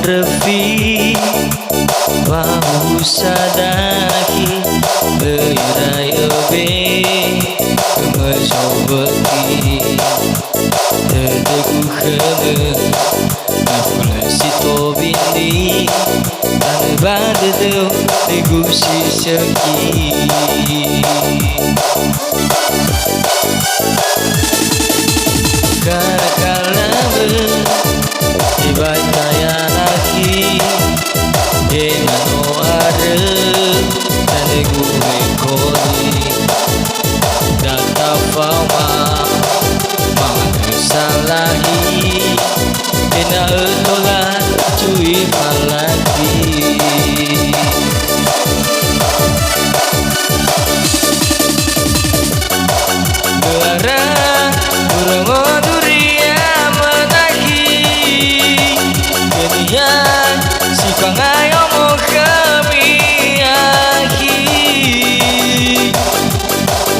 Refi bahu sadaki beraya be kemajobati terdeku khana nafla sito bindi tan baddo negusi seki kala ibataya lagi denano ada tane gue kodi data fama salahi dena tola cuy malaki gelara burung duria menagi kenian si pangayo mo kami ahi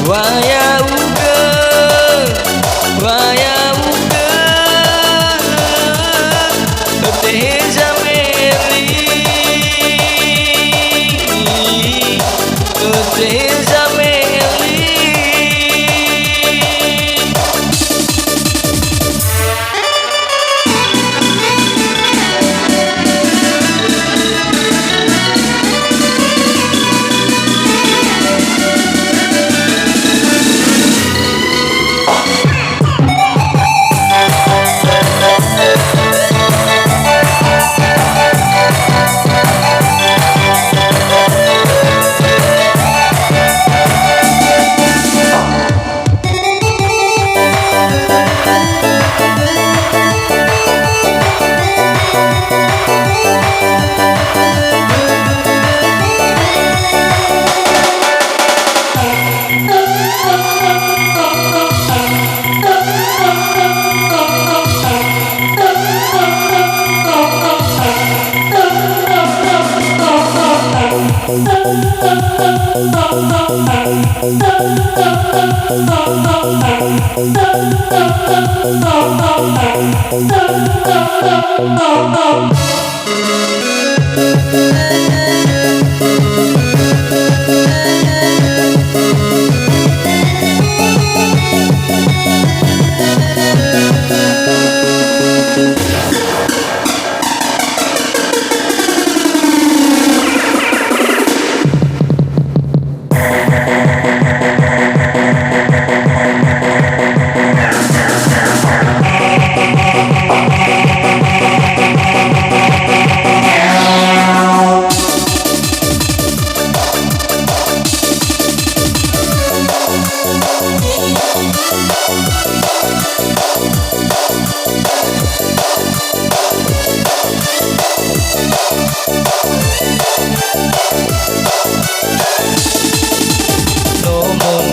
waya uga teh zameli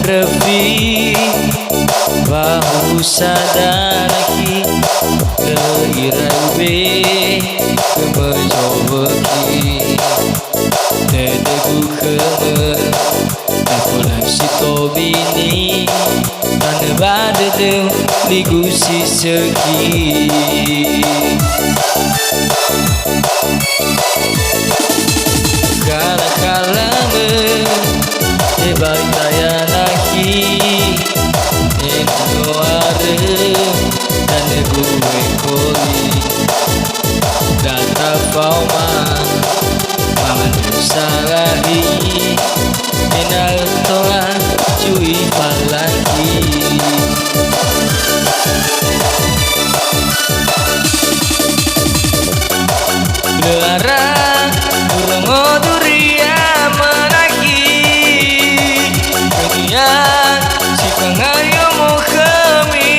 Refi bahu sadaraki leirabe kemajobaki tedeku kemer Apalah si tobini Mana badedem ligu si segi Kala-kalame Ebalik tayanahi Eno are Dan gue koli Data fauma Maman salahi Enal tola Cui palagi Gelara Burung duria menaki Kenyang Si pengayo mau kami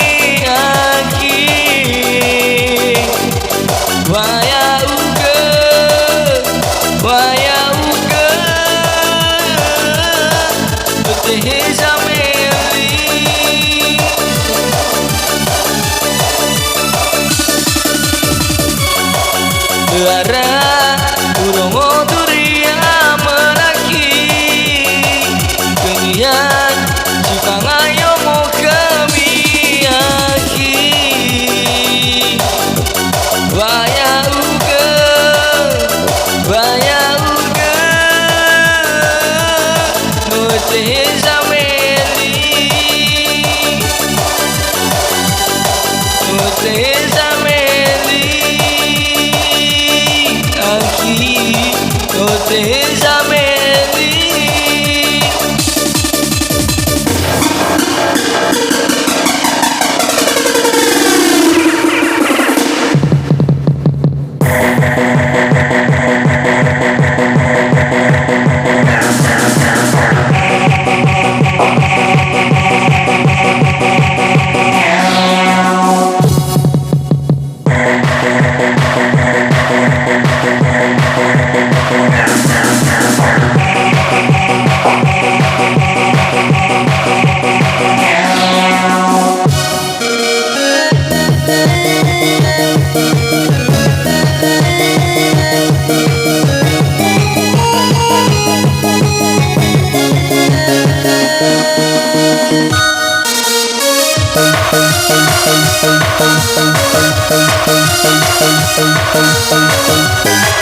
aki Waya uga Waya uga Betih zameli Gelara Burung duria menaki Kenyang Si pengayo mau kami aki Waya uga Waya uga Betih zameli Betih zameli Aki Betih zameli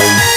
Thank you.